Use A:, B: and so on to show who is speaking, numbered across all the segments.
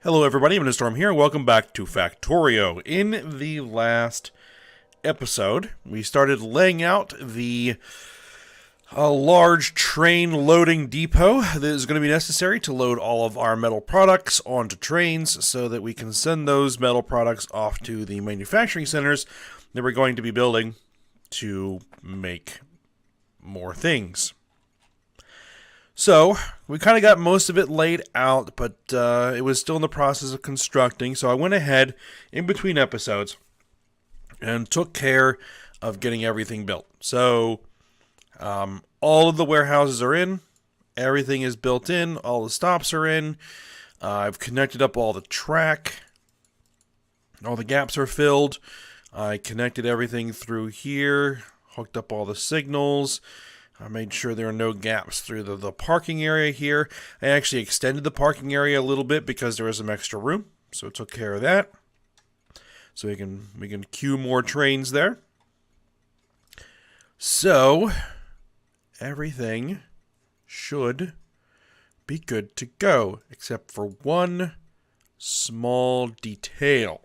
A: Hello everybody, I'm Storm here. Welcome back to Factorio. In the last episode, we started laying out the large train loading depot that is going to be necessary to load all of our metal products onto trains so that we can send those metal products off to the manufacturing centers that we're going to be building to make more things. So, we kind of got most of it laid out, but it was still in the process of constructing, so I went ahead in between episodes and took care of getting everything built. So, all of the warehouses are in, everything is built in, all the stops are in, I've connected up all the track, all the gaps are filled, I connected everything through here, hooked up all the signals, I made sure there are no gaps through the parking area here. I actually extended the parking area a little bit because there was some extra room, so it took care of that. So we can queue more trains there. So everything should be good to go, except for one small detail.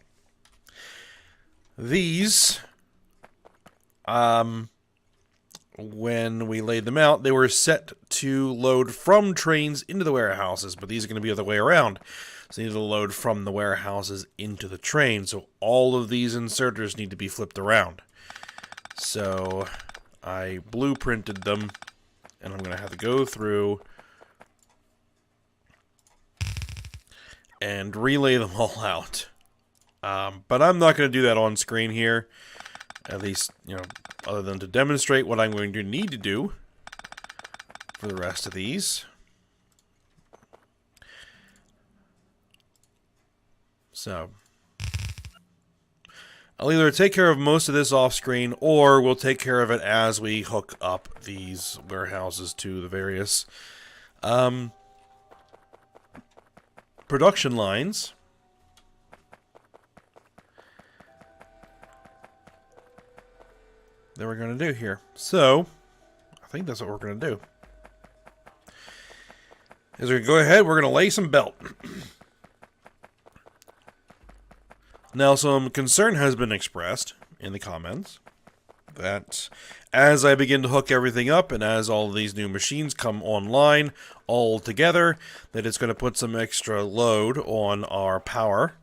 A: These, when we laid them out, they were set to load from trains into the warehouses, but these are going to be the other way around. So they need to load from the warehouses into the train. So all of these inserters need to be flipped around. So I blueprinted them, and I'm going to have to go through and relay them all out. But I'm not going to do that on screen here. At least, other than to demonstrate what I'm going to need to do for the rest of these. So, I'll either take care of most of this off screen, or we'll take care of it as we hook up these warehouses to the various production lines. That we're going to do here. So, I think that's what we're going to do. As we go ahead, we're going to lay some belt. Now, some concern has been expressed in the comments that as I begin to hook everything up and as all of these new machines come online all together, that it's going to put some extra load on our power,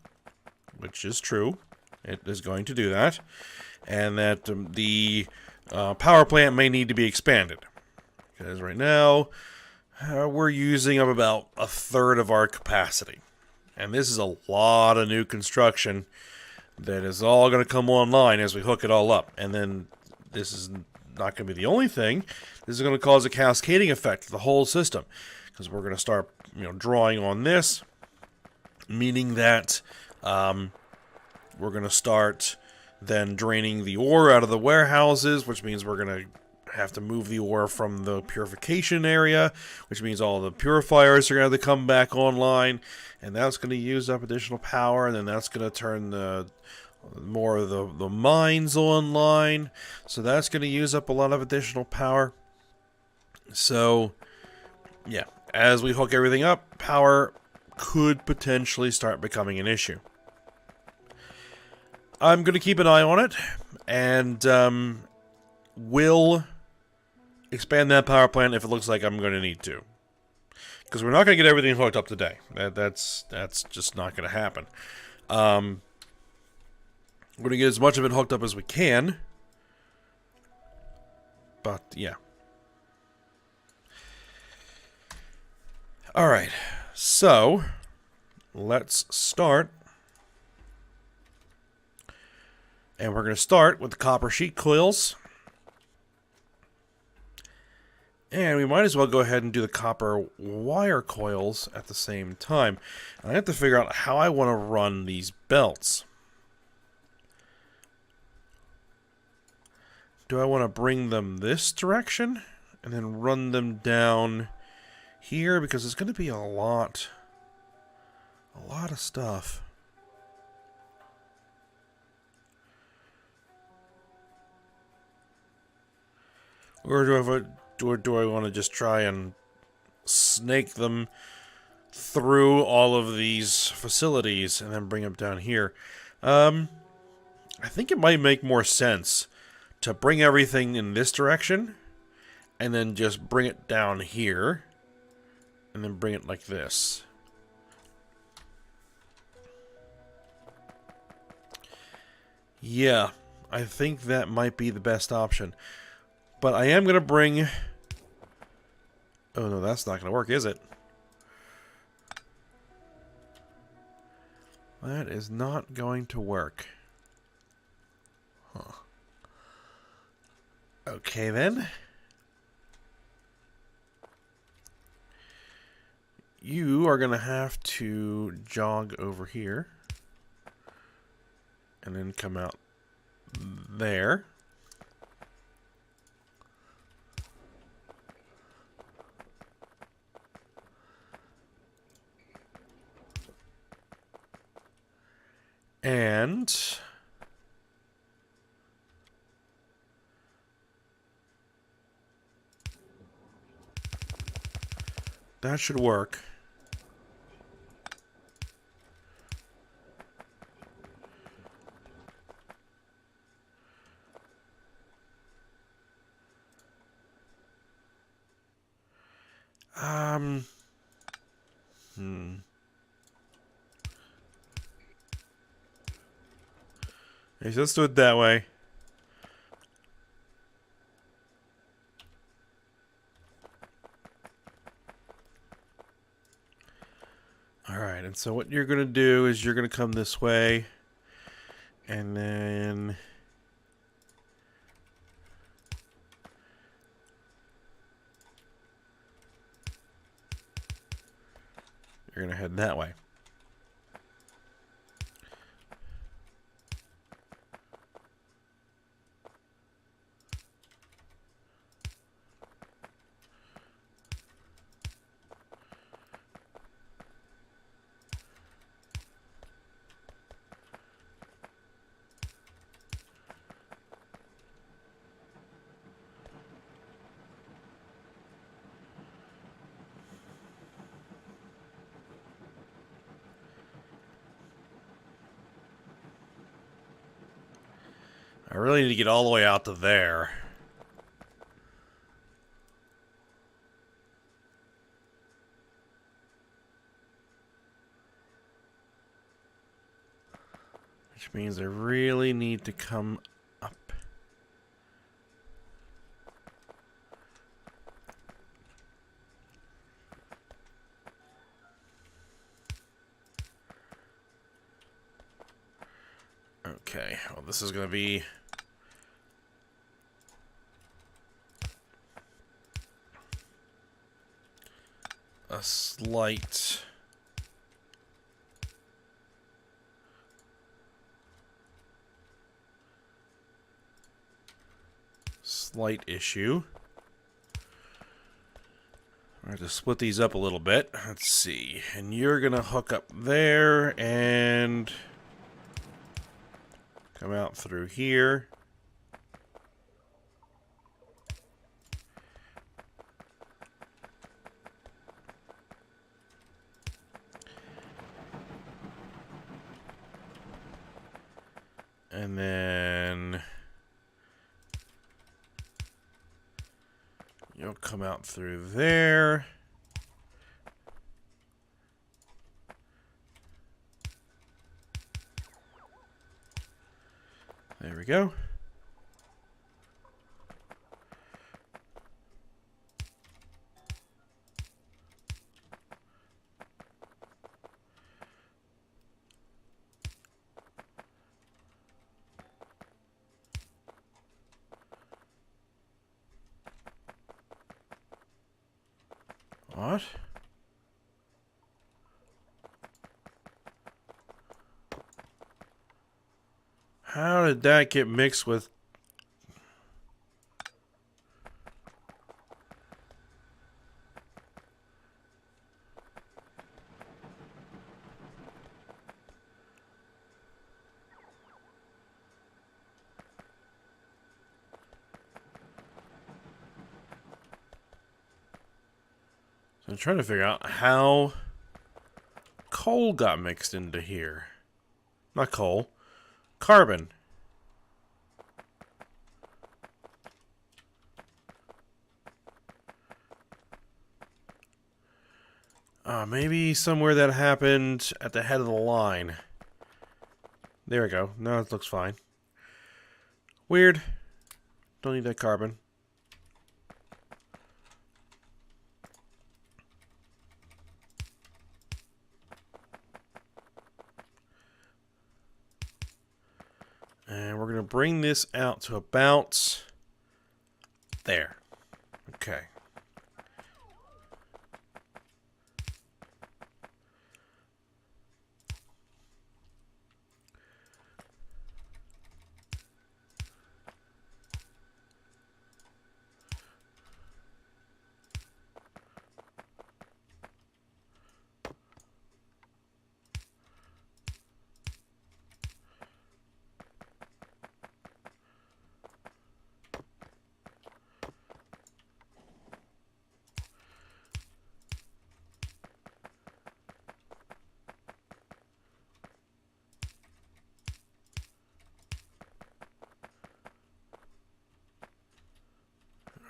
A: which is true. It is going to do that. And that the power plant may need to be expanded. Because right now, we're using up about a third of our capacity. And this is a lot of new construction that is all going to come online as we hook it all up. And then this is not going to be the only thing. This is going to cause a cascading effect to the whole system. Because we're going to start drawing on this. Meaning that we're going to start then draining the ore out of the warehouses, which means we're going to have to move the ore from the purification area, which means all the purifiers are going to have to come back online, and that's going to use up additional power, and then that's going to turn more of the mines online, so that's going to use up a lot of additional power. So, yeah, as we hook everything up, power could potentially start becoming an issue. I'm going to keep an eye on it, and will expand that power plant if it looks like I'm going to need to. Because we're not going to get everything hooked up today. That's just not going to happen. We're going to get as much of it hooked up as we can. But, yeah. Alright, so let's start. And we're going to start with the copper sheet coils. And we might as well go ahead and do the copper wire coils at the same time. And I have to figure out how I want to run these belts. Do I want to bring them this direction and then run them down here? Because it's going to be a lot of stuff. Or do I want to just try and snake them through all of these facilities and then bring them down here. I think it might make more sense to bring everything in this direction and then just bring it down here and then bring it like this. Yeah, I think that might be the best option. But I am going to bring... Oh, no, that's not going to work, is it? That is not going to work. Huh. Okay, then. You are going to have to jog over here. And then come out there. And that should work. Okay, so let's do it that way. Alright, and so what you're going to do is you're going to come this way. And then... you're going to head that way. I really need to get all the way out to there. Which means I really need to come up. Okay, well, this is going to be... a slight issue. I have to split these up a little bit. Let's see. And you're going to hook up there and come out through here. And then you'll come out through there. There we go. What? How did that get mixed with... I'm trying to figure out how coal got mixed into here. Not coal. Carbon. Maybe somewhere that happened at the head of the line. There we go. No, it looks fine. Weird. Don't need that carbon. And we're going to bring this out to about there. Okay.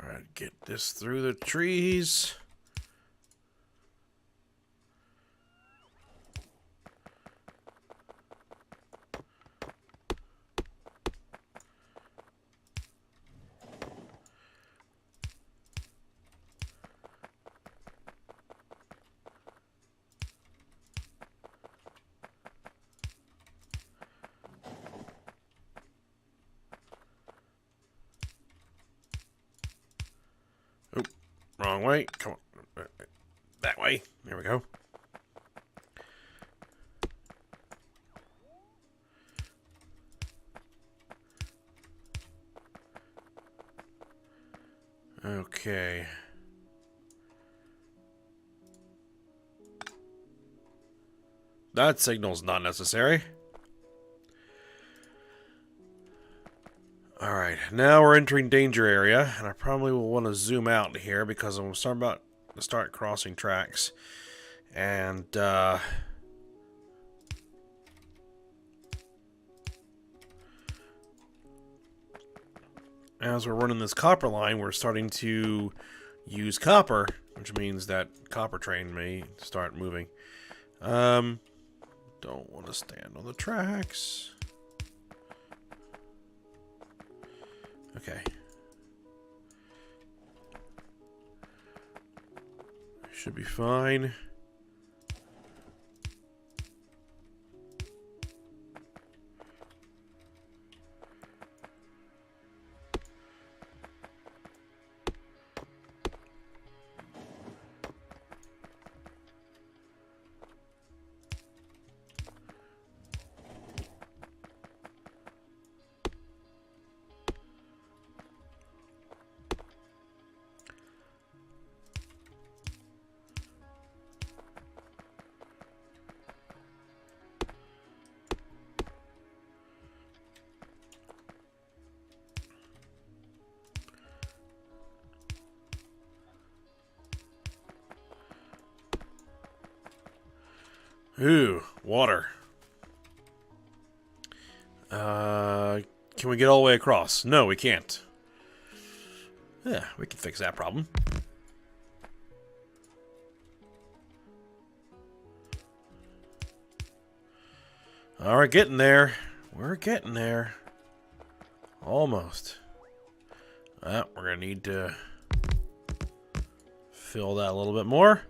A: Alright, get this through the trees. Oop, wrong way. Come on. That way. There we go. Okay. That signal's not necessary. Alright, now we're entering danger area, and I probably will want to zoom out here because I'm about to start crossing tracks. And, as we're running this copper line, we're starting to use copper, which means that copper train may start moving. Don't want to stand on the tracks. Okay. Should be fine. Ooh, water. Can we get all the way across? No, we can't. Yeah, we can fix that problem. Alright, getting there. We're getting there. Almost. We're gonna need to fill that a little bit more.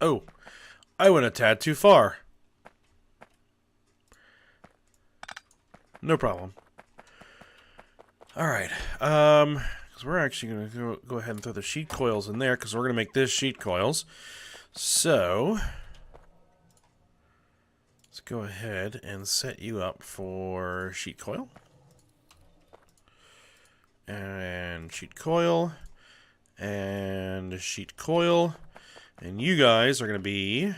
A: Oh, I went a tad too far. No problem. Alright, because we're actually going to go ahead and throw the sheet coils in there, because we're going to make this sheet coils. So, let's go ahead and set you up for sheet coil. And sheet coil. And sheet coil. And you guys are going to be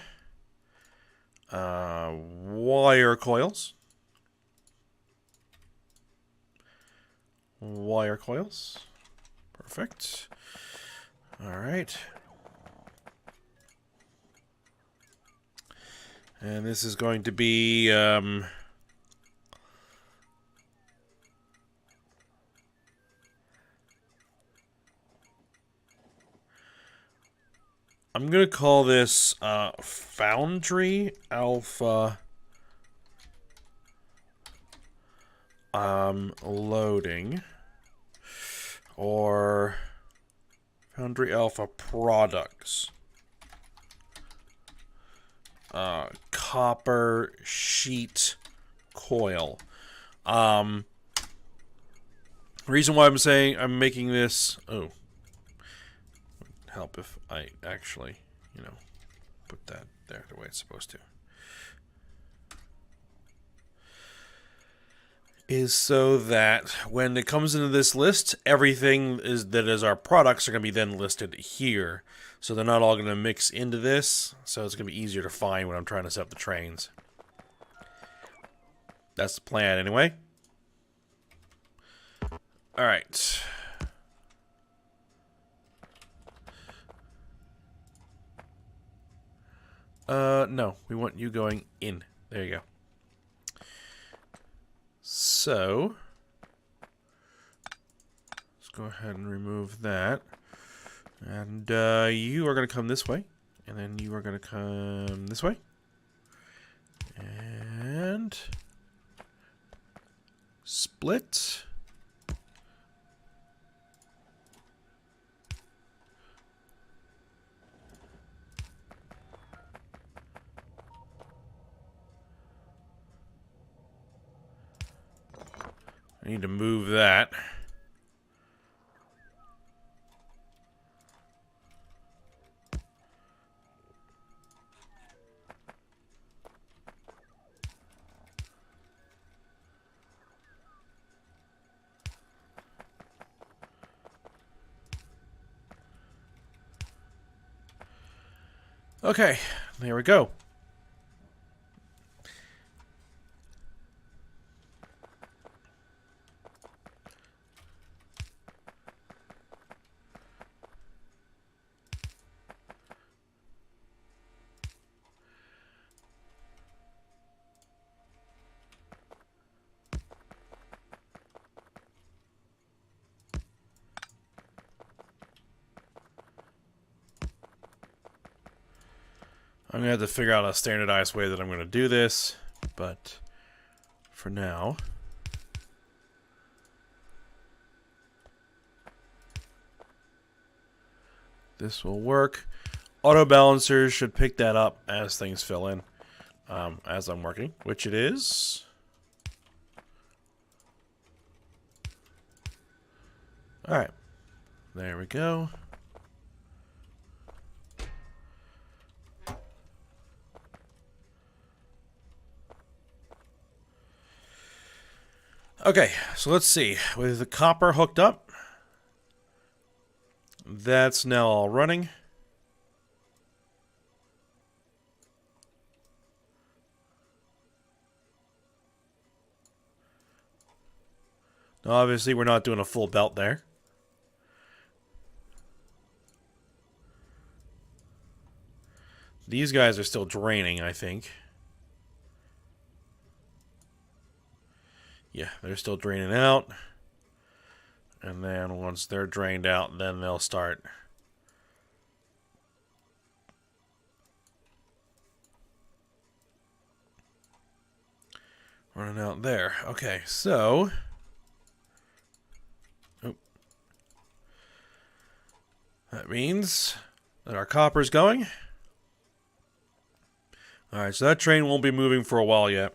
A: wire coils. Wire coils. Perfect. Alright. And this is going to be I'm going to call this Foundry Alpha loading, or Foundry Alpha products. Copper sheet coil. Reason why I'm making this. Oh, help if I actually, put that there the way it's supposed to. Is so that when it comes into this list, everything that is our products are going to be then listed here. So they're not all going to mix into this, so it's going to be easier to find when I'm trying to set up the trains. That's the plan anyway. Alright. No, we want you going in. There you go. So, let's go ahead and remove that. And you are going to come this way. And then you are going to come this way. And split. I need to move that. Okay, there we go. I'm going to have to figure out a standardized way that I'm going to do this, but for now, this will work. Auto balancers should pick that up as things fill in, as I'm working, which it is. Alright, there we go. Okay, so let's see. With the copper hooked up, that's now all running. Now, obviously, we're not doing a full belt there. These guys are still draining, I think. Yeah, they're still draining out. And then once they're drained out, then they'll start running out there. Okay, so that means that our copper's going. Alright, so that train won't be moving for a while yet.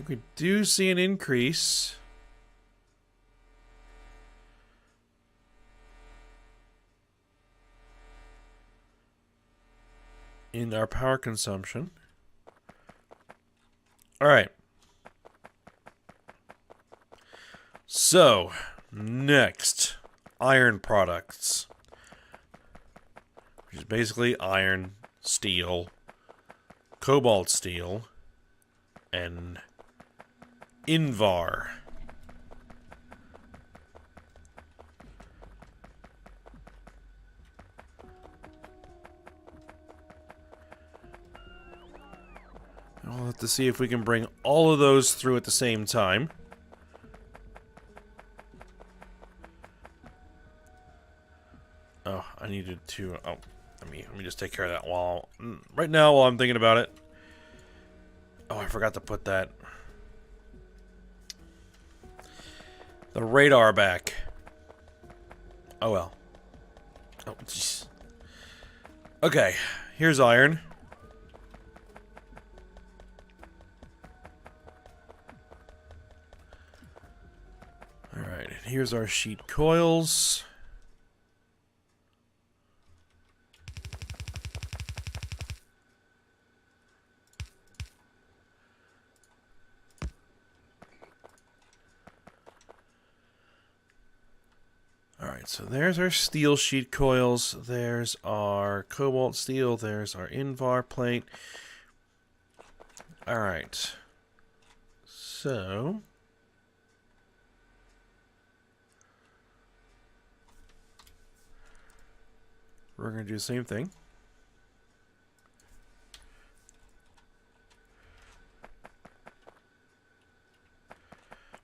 A: We do see an increase. In our power consumption. Alright. So, next, iron products. Which is basically iron, steel, cobalt steel, and Invar. We'll have to see if we can bring all of those through at the same time. Oh, I needed to... Oh, let me just take care of that while... Right now, while I'm thinking about it. Oh, I forgot to put that... The radar back. Oh, well. Oh, jeez. Okay, here's iron. Alright, and here's our sheet coils. Alright, so there's our steel sheet coils, there's our cobalt steel, there's our Invar plate. Alright. So... we're going to do the same thing.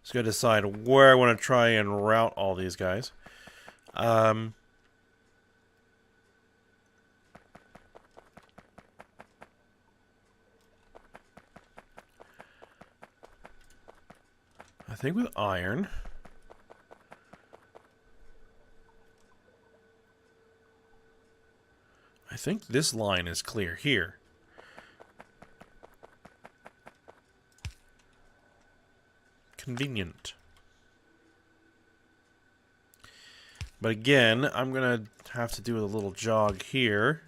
A: Just got to decide where I want to try and route all these guys. I think with iron... I think this line is clear here. Convenient. But again, I'm going to have to do a little jog here.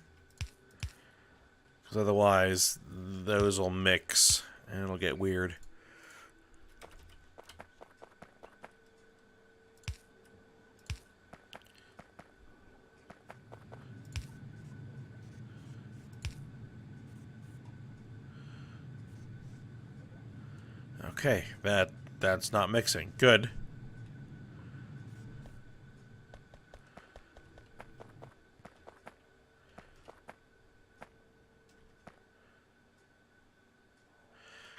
A: Because otherwise, those will mix and it'll get weird. Okay, that's not mixing. Good.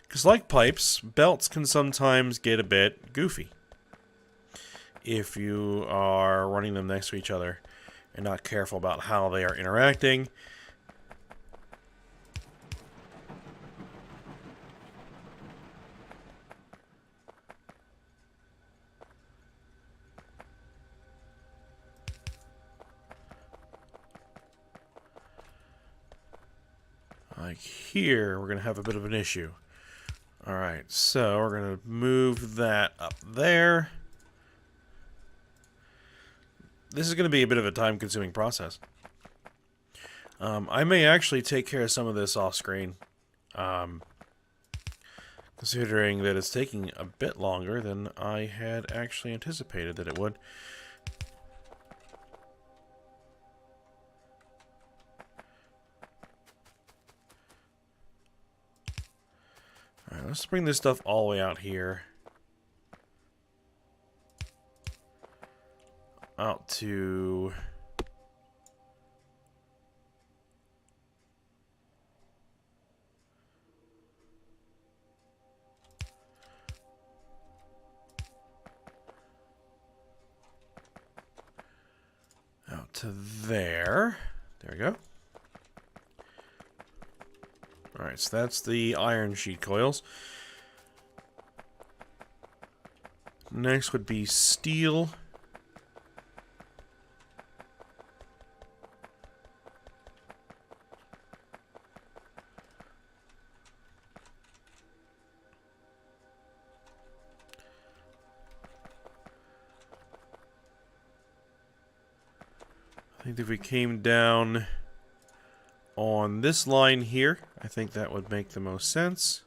A: Because like pipes, belts can sometimes get a bit goofy if you are running them next to each other and not careful about how they are interacting. Like here, we're going to have a bit of an issue. Alright, so we're going to move that up there. This is going to be a bit of a time-consuming process. I may actually take care of some of this off-screen. Considering that it's taking a bit longer than I had actually anticipated that it would. Alright, let's bring this stuff all the way out here. Out to... out to there. There we go. Alright, so that's the iron sheet coils. Next would be steel. think if we came down on this line here, I think that would make the most sense.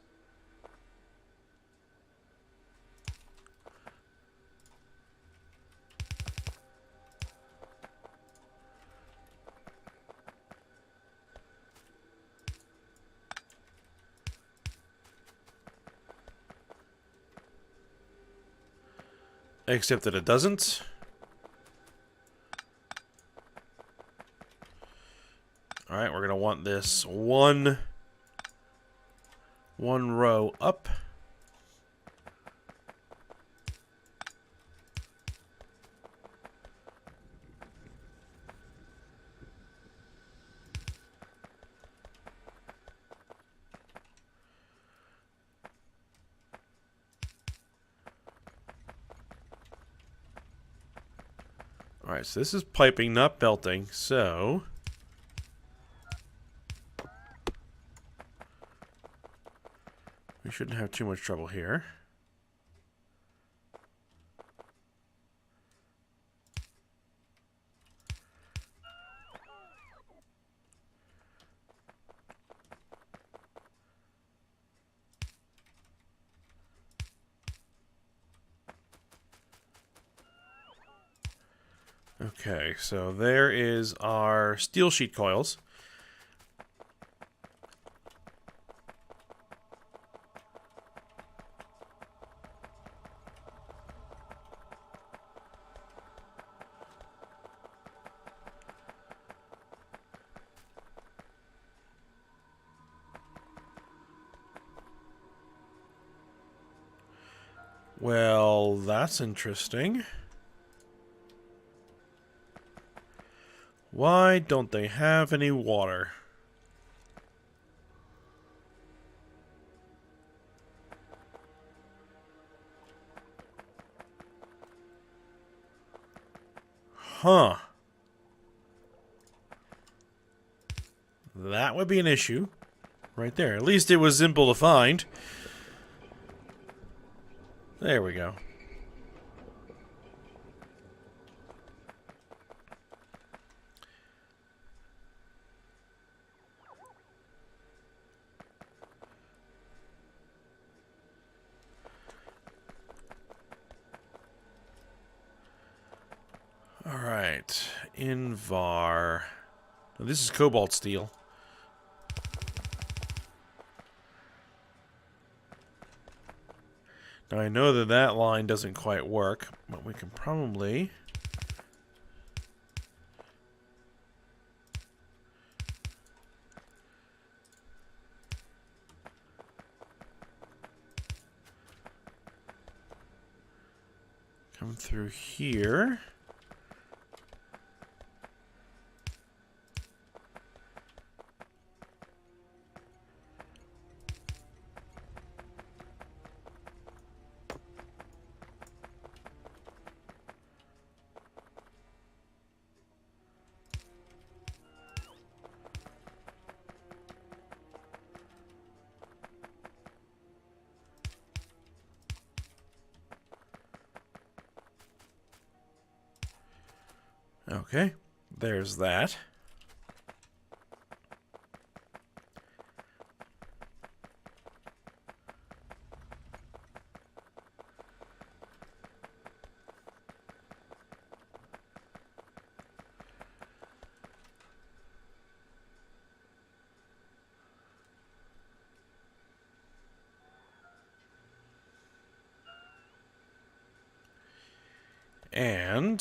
A: Except that it doesn't. Alright, we're going to want this one row up. Alright, so this is piping, not belting, so we shouldn't have too much trouble here. Okay, so there is our steel sheet coils. Well, that's interesting. Why don't they have any water? Huh. That would be an issue. Right there. At least it was simple to find. There we go. Alright, Invar. Now, this is cobalt steel. Now I know that that line doesn't quite work, but we can probably... come through here. Okay, there's that. And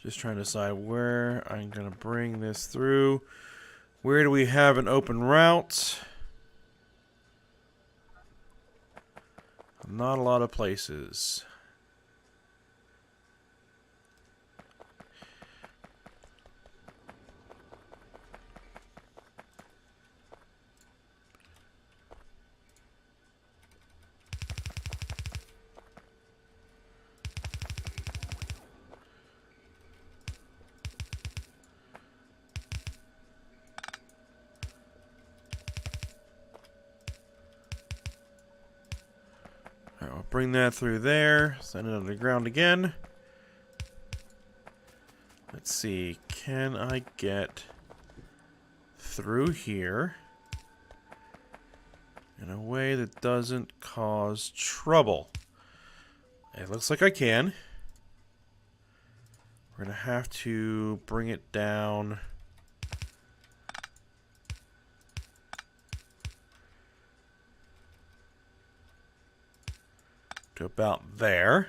A: just trying to decide where I'm going to bring this through. Where do we have an open route? Not a lot of places. Alright, we'll bring that through there. Send it underground again. Let's see. Can I get through here in a way that doesn't cause trouble? It looks like I can. We're going to have to bring it down to about there.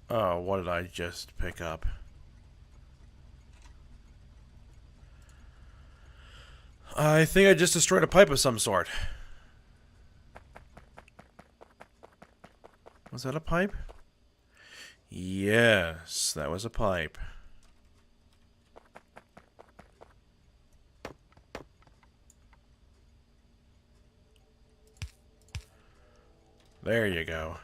A: Oh, what did I just pick up? I think I just destroyed a pipe of some sort. Was that a pipe? Yes, that was a pipe. There you go.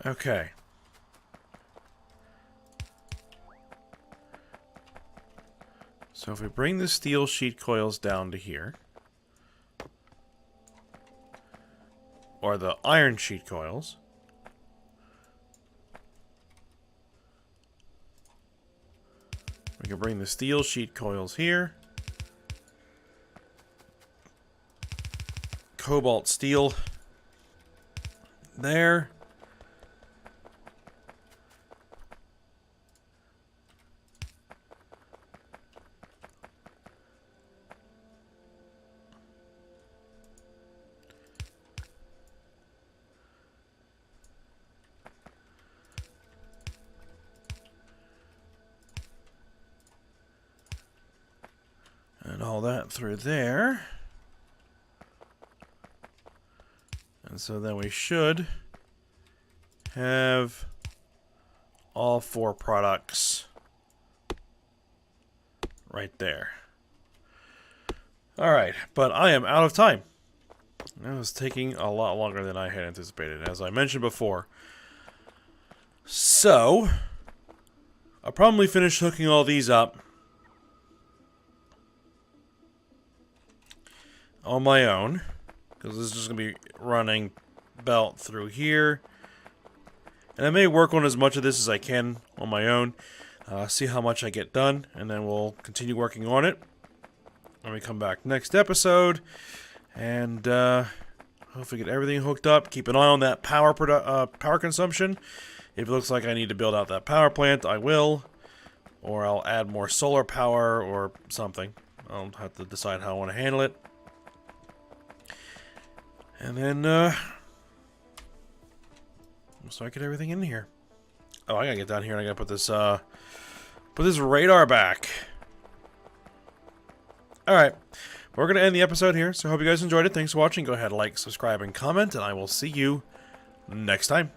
A: Okay. So if we bring the steel sheet coils down to here, or the iron sheet coils, we can bring the steel sheet coils here, cobalt steel there. And all that through there. And so then we should have all four products right there. Alright, but I am out of time. That was taking a lot longer than I had anticipated, as I mentioned before. So, I'll probably finish hooking all these up on my own, because this is just going to be running belt through here. And I may work on as much of this as I can on my own, see how much I get done, and then we'll continue working on it when we come back next episode. And hopefully get everything hooked up. Keep an eye on that power consumption. If it looks like I need to build out that power plant, I will. Or I'll add more solar power or something. I'll have to decide how I want to handle it. And then, so I get everything in here. Oh, I gotta get down here and I gotta put this radar back. Alright, we're gonna end the episode here, so I hope you guys enjoyed it. Thanks for watching. Go ahead, like, subscribe, and comment, and I will see you next time.